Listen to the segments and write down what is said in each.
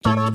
Hello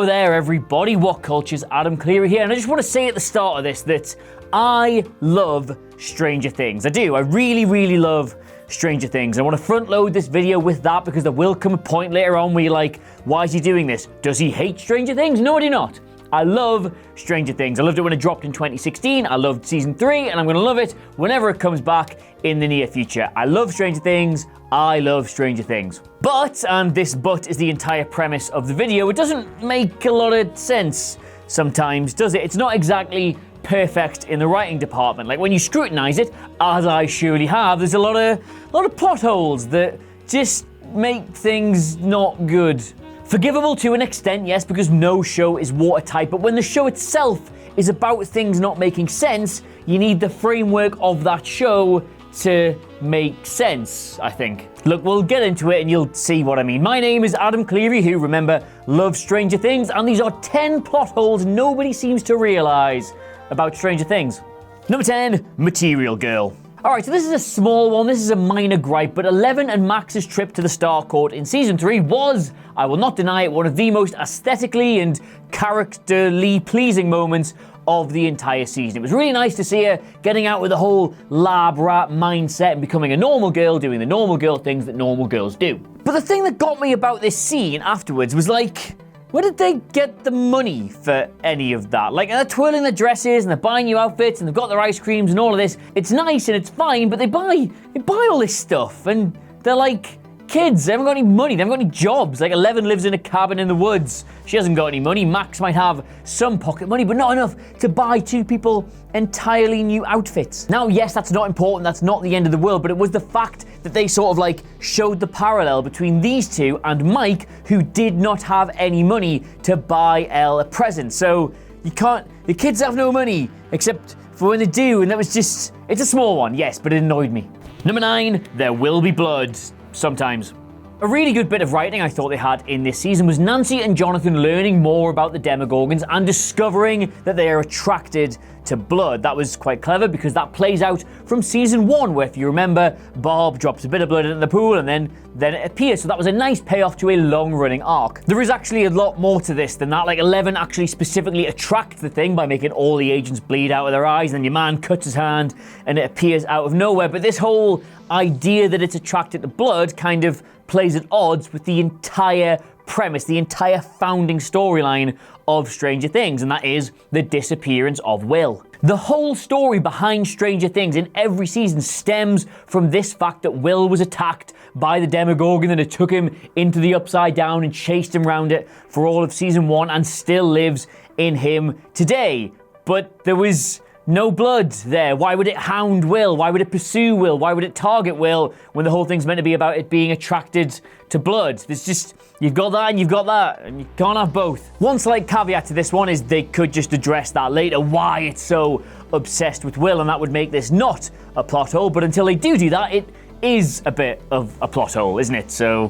there everybody, What Culture's Adam Cleary here, and I just want to say at the start of this that I love Stranger Things. I do, I really love Stranger Things. I want to front load this video with that because there will come a point later on where you're like, why is he doing this? Does he hate Stranger Things? No, I do not. I love Stranger Things. I loved it when it dropped in 2016. I loved season 3, and I'm going to love it whenever it comes back in the near future. I love Stranger Things. I love Stranger Things. But, and this but is the entire premise of the video, it doesn't make a lot of sense sometimes, does it? It's not exactly perfect in the writing department. Like when you scrutinize it, as I surely have, there's a lot of plot holes that just make things not good. Forgivable to an extent, yes, because no show is watertight, but when the show itself is about things not making sense, you need the framework of that show to make sense, I think. Look, we'll get into it and you'll see what I mean. My name is Adam Cleary, who, remember, loves Stranger Things, and these are 10 plot holes nobody seems to realise about Stranger Things. Number 10, Material Girl. Alright, so this is a small one, this is a minor gripe, but Eleven and Max's trip to the Star Court in Season 3 was, I will not deny it, one of the most aesthetically and characterly pleasing moments of the entire season. It was really nice to see her getting out with the whole lab rat mindset and becoming a normal girl, doing the normal girl things that normal girls do. But the thing that got me about this scene afterwards was like, where did they get the money for any of that? Like, they're twirling their dresses and they're buying new outfits and they've got their ice creams and all of this. It's nice and it's fine, but they buy all this stuff and they're like kids. They haven't got any money. They haven't got any jobs. Like, Eleven lives in a cabin in the woods. She hasn't got any money. Max might have some pocket money, but not enough to buy two people entirely new outfits. Now, yes, that's not important. That's not the end of the world, but it was the fact that they sort of like showed the parallel between these two and Mike, who did not have any money to buy Elle a present. So the kids have no money except for when they do, and that was just, it's a small one, yes, but it annoyed me. Number 9, There Will Be Blood. Sometimes. A really good bit of writing I thought they had in this season was Nancy and Jonathan learning more about the Demogorgons and discovering that they are attracted to blood. That was quite clever because that plays out from season 1, where if you remember, Barb drops a bit of blood into the pool and then it appears. So that was a nice payoff to a long-running arc. There is actually a lot more to this than that. Like, Eleven actually specifically attracts the thing by making all the agents bleed out of their eyes, and then your man cuts his hand and it appears out of nowhere. But this whole idea that it's attracted to blood kind of plays at odds with the entire premise, the entire founding storyline of Stranger Things, and that is the disappearance of Will. The whole story behind Stranger Things in every season stems from this fact that Will was attacked by the Demogorgon, and it took him into the Upside Down and chased him around it for all of season 1 and still lives in him today. But there was no blood there. Why would it hound Will? Why would it pursue Will? Why would it target Will when the whole thing's meant to be about it being attracted to blood? There's just, you've got that and you've got that, and you can't have both. One slight caveat to this one is they could just address that later, why it's so obsessed with Will, and that would make this not a plot hole, but until they do that, it is a bit of a plot hole, isn't it? So,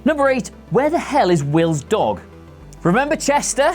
Number 8, where the hell is Will's dog? Remember Chester?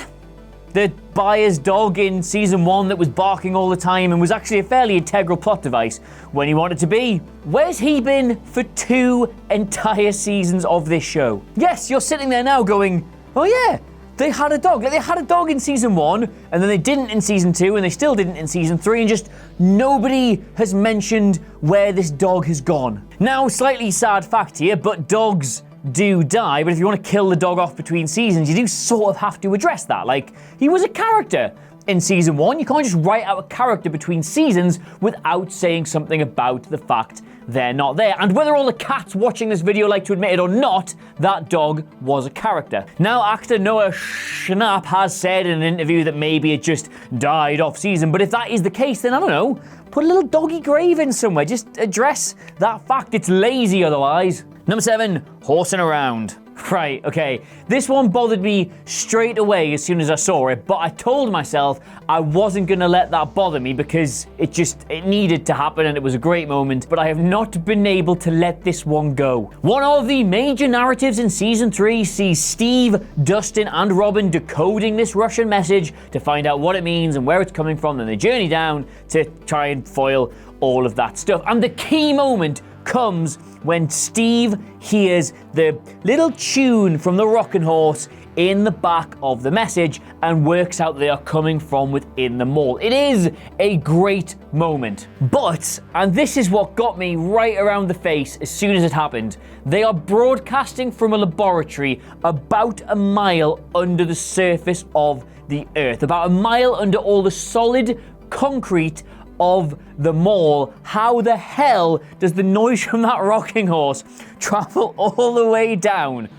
The buyer's dog in season 1 that was barking all the time and was actually a fairly integral plot device when he wanted to be. Where's he been for 2 entire seasons of this show? Yes, you're sitting there now going, oh yeah, they had a dog. Like, they had a dog in season 1, and then they didn't in season 2, and they still didn't in season 3, and just nobody has mentioned where this dog has gone. Now, slightly sad fact here, but dogs do die, but if you want to kill the dog off between seasons, you do sort of have to address that. Like, he was a character in season 1. You can't just write out a character between seasons without saying something about the fact they're not there. And whether all the cats watching this video like to admit it or not, that dog was a character. Now, actor Noah Schnapp has said in an interview that maybe it just died off season, but if that is the case, then I don't know, put a little doggy grave in somewhere. Just address that fact. It's lazy otherwise. Number 7, Horring Around. Right, okay, this one bothered me straight away as soon as I saw it, but I told myself I wasn't gonna let that bother me because it needed to happen and it was a great moment, but I have not been able to let this one go. One of the major narratives in season 3 sees Steve, Dustin, and Robin decoding this Russian message to find out what it means and where it's coming from, and they journey down to try and foil all of that stuff. And the key moment comes when Steve hears the little tune from the rocking horse in the back of the message and works out they are coming from within the mall. It is a great moment. But, and this is what got me right around the face as soon as it happened, they are broadcasting from a laboratory about a mile under the surface of the Earth, about a mile under all the solid concrete of the mall. How the hell does the noise from that rocking horse travel all the way down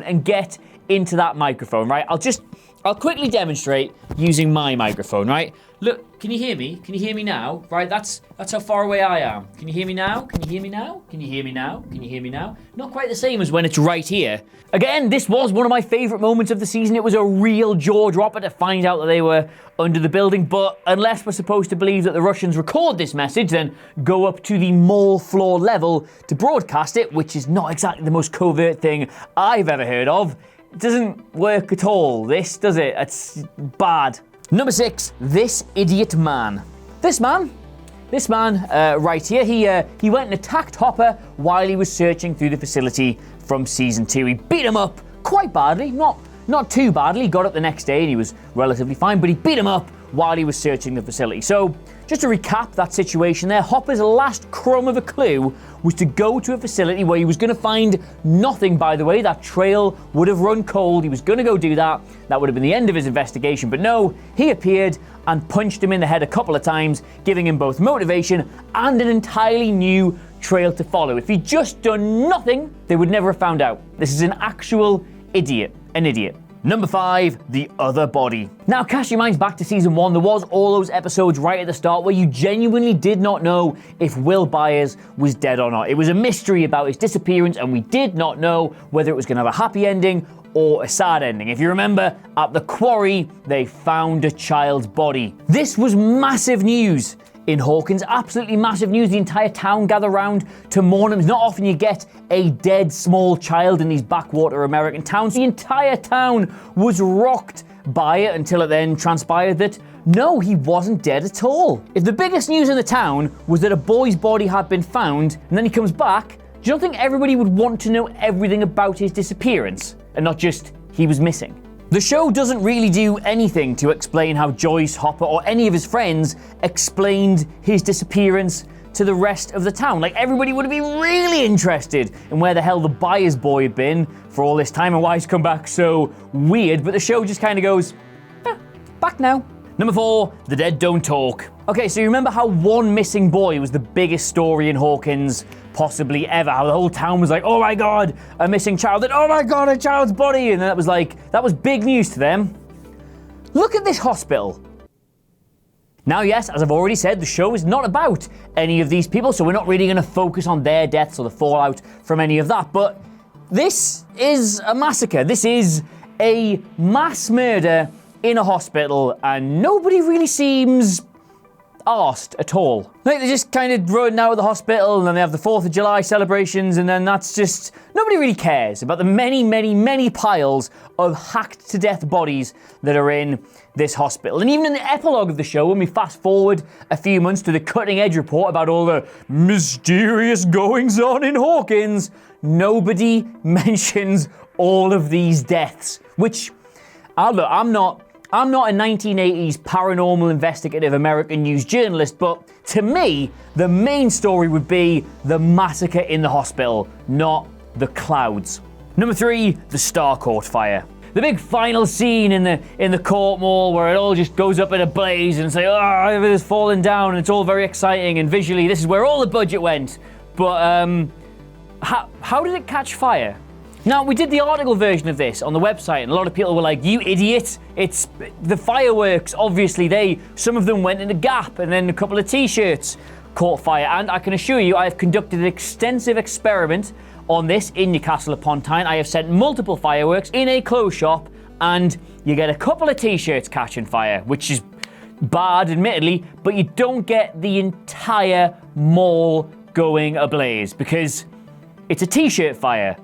and get into that microphone, right? I'll quickly demonstrate using my microphone, right? Look, can you hear me? Can you hear me now? Right, that's how far away I am. Can you hear me now? Can you hear me now? Can you hear me now? Can you hear me now? Not quite the same as when it's right here. Again, this was one of my favorite moments of the season. It was a real jaw dropper to find out that they were under the building, but unless we're supposed to believe that the Russians record this message, then go up to the mall floor level to broadcast it, which is not exactly the most covert thing I've ever heard of. It doesn't work at all, this, does it? It's bad. Number 6, this idiot man. This man right here, he went and attacked Hopper while he was searching through the facility from season 2. He beat him up quite badly, not too badly. He got up the next day and he was relatively fine, but he beat him up while he was searching the facility. So, just to recap that situation there, Hopper's last crumb of a clue was to go to a facility where he was going to find nothing, by the way. That trail would have run cold. He was going to go do that. That would have been the end of his investigation. But no, he appeared and punched him in the head a couple of times, giving him both motivation and an entirely new trail to follow. If he'd just done nothing, they would never have found out. This is an actual idiot. An idiot. Number 5, the other body. Now, cast your minds back to season 1. There was all those episodes right at the start where you genuinely did not know if Will Byers was dead or not. It was a mystery about his disappearance, and we did not know whether it was going to have a happy ending or a sad ending. If you remember, at the quarry, they found a child's body. This was massive news in Hawkins, absolutely massive news. The entire town gathered around to mourn him. It's not often you get a dead small child in these backwater American towns. The entire town was rocked by it until it then transpired that no, he wasn't dead at all. If the biggest news in the town was that a boy's body had been found and then he comes back, do you not think everybody would want to know everything about his disappearance and not just he was missing? The show doesn't really do anything to explain how Joyce, Hopper, or any of his friends explained his disappearance to the rest of the town. Like, everybody would have been really interested in where the hell the Byers boy had been for all this time and why he's come back so weird, but the show just kind of goes, back now. Number 4, the dead don't talk. Okay, so you remember how one missing boy was the biggest story in Hawkins possibly ever? How the whole town was like, oh my god, a missing child, and oh my god, a child's body, and that was big news to them. Look at this hospital. Now, yes, as I've already said, the show is not about any of these people, so we're not really going to focus on their deaths or the fallout from any of that, but this is a massacre. This is a mass murder in a hospital, and nobody really seems arsed at all. Like, they just kind of run out of the hospital, and then they have the 4th of July celebrations, and then that's just... Nobody really cares about the many, many, many piles of hacked-to-death bodies that are in this hospital. And even in the epilogue of the show, when we fast forward a few months to the cutting-edge report about all the mysterious goings-on in Hawkins, nobody mentions all of these deaths, which... look, I'm not a 1980s paranormal investigative American news journalist, but to me, the main story would be the massacre in the hospital, not the clouds. Number 3, the Starcourt fire. The big final scene in the court mall where it all just goes up in a blaze and say, oh, everything's falling down, and it's all very exciting, and visually this is where all the budget went. But how did it catch fire? Now, we did the article version of this on the website, and a lot of people were like, you idiot, it's the fireworks, obviously. Some of them went in a gap, and then a couple of t-shirts caught fire. And I can assure you, I have conducted an extensive experiment on this in Newcastle upon Tyne. I have sent multiple fireworks in a clothes shop, and you get a couple of t-shirts catching fire, which is bad, admittedly, but you don't get the entire mall going ablaze, because it's a t-shirt fire.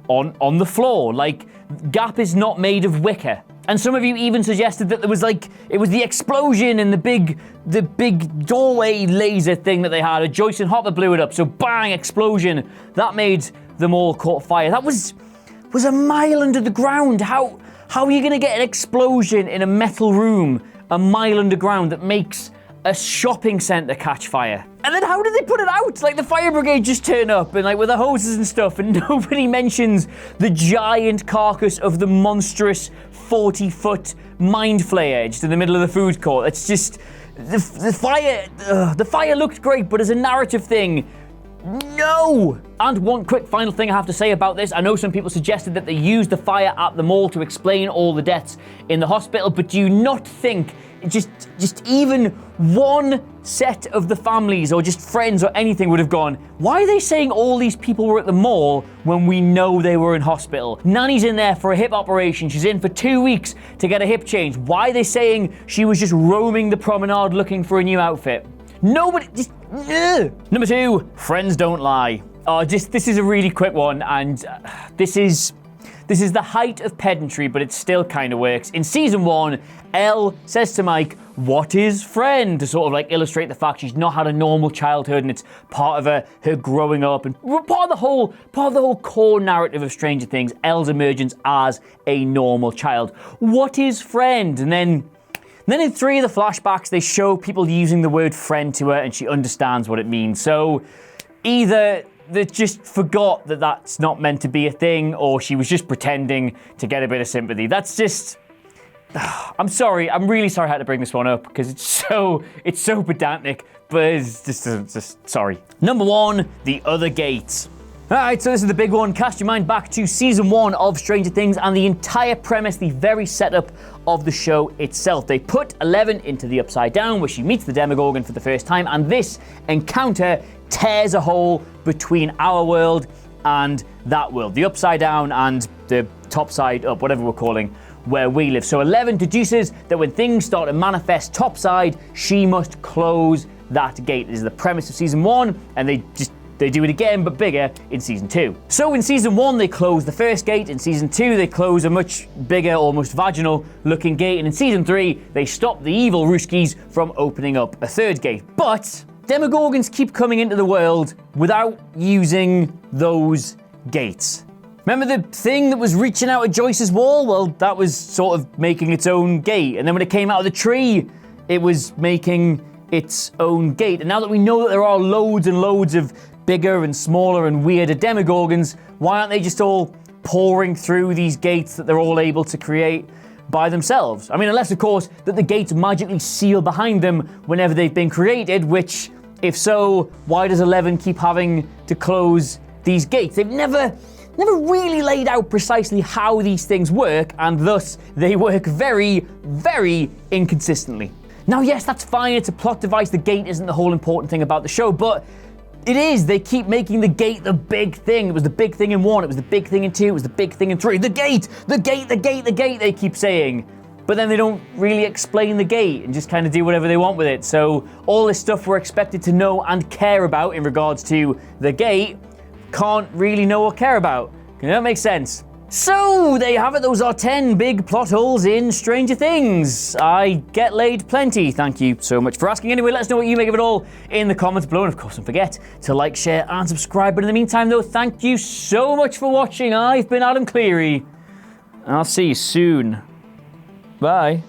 On the floor. Like, Gap is not made of wicker. And some of you even suggested that there was it was the explosion and the big doorway laser thing that they had. A Joyce and Hopper blew it up, so bang, explosion. That made the mall caught fire. That was a mile under the ground. How are you going to get an explosion in a metal room a mile underground that makes a shopping centre catch fire? And then how did they put it out? The fire brigade just turn up and with the hoses and stuff, and nobody mentions the giant carcass of the monstrous 40-foot mind flayer just in the middle of the food court. It's just the fire looked great, but as a narrative thing, no! And one quick final thing I have to say about this. I know some people suggested that they used the fire at the mall to explain all the deaths in the hospital, but do you not think just even one set of the families or just friends or anything would have gone, why are they saying all these people were at the mall when we know they were in hospital? Nanny's in there for a hip operation. She's in for 2 weeks to get a hip change. Why are they saying she was just roaming the promenade looking for a new outfit? Nobody, just, ugh. Number 2, friends don't lie. This is a really quick one, and this is the height of pedantry, but it still kind of works. In season 1, Elle says to Mike, "What is friend?" to sort of illustrate the fact she's not had a normal childhood, and it's part of her growing up, and part of the whole core narrative of Stranger Things, Elle's emergence as a normal child. What is friend? And then in 3 of the flashbacks, they show people using the word friend to her, and she understands what it means. So either they just forgot that that's not meant to be a thing, or she was just pretending to get a bit of sympathy. That's just... I'm sorry. I'm really sorry I had to bring this one up, because it's so pedantic, but it's just sorry. Number 1, the other gate. Alright, so this is the big one. Cast your mind back to season 1 of Stranger Things and the entire premise, the very setup of the show itself. They put 11 into the Upside Down, where she meets the Demogorgon for the first time, and this encounter tears a hole between our world and that world. The Upside Down and the top side up, whatever we're calling where we live. So 11 deduces that when things start to manifest topside, she must close that gate. This is the premise of season 1, and they do it again, but bigger in season 2. So in season 1, they close the first gate. In season 2, they close a much bigger, almost vaginal looking gate. And in season 3, they stop the evil Ruskies from opening up a third gate. But Demogorgons keep coming into the world without using those gates. Remember the thing that was reaching out at Joyce's wall? Well, that was sort of making its own gate. And then when it came out of the tree, it was making its own gate. And now that we know that there are loads and loads of bigger and smaller and weirder Demogorgons, why aren't they just all pouring through these gates that they're all able to create by themselves? I mean, unless, of course, that the gates magically seal behind them whenever they've been created, which, if so, why does 11 keep having to close these gates? They've never really laid out precisely how these things work, and thus they work very, very inconsistently. Now, yes, that's fine. It's a plot device. The gate isn't the whole important thing about the show, but it is. They keep making the gate the big thing. It was the big thing in 1. It was the big thing in 2. It was the big thing in 3. The gate, they keep saying. But then they don't really explain the gate and just kind of do whatever they want with it. So all this stuff we're expected to know and care about in regards to the gate, can't really know or care about. That makes sense. So, there you have it. Those are 10 big plot holes in Stranger Things. I get laid plenty. Thank you so much for asking. Anyway, let us know what you make of it all in the comments below. And of course, don't forget to like, share, and subscribe. But in the meantime, though, thank you so much for watching. I've been Adam Cleary, and I'll see you soon. Bye.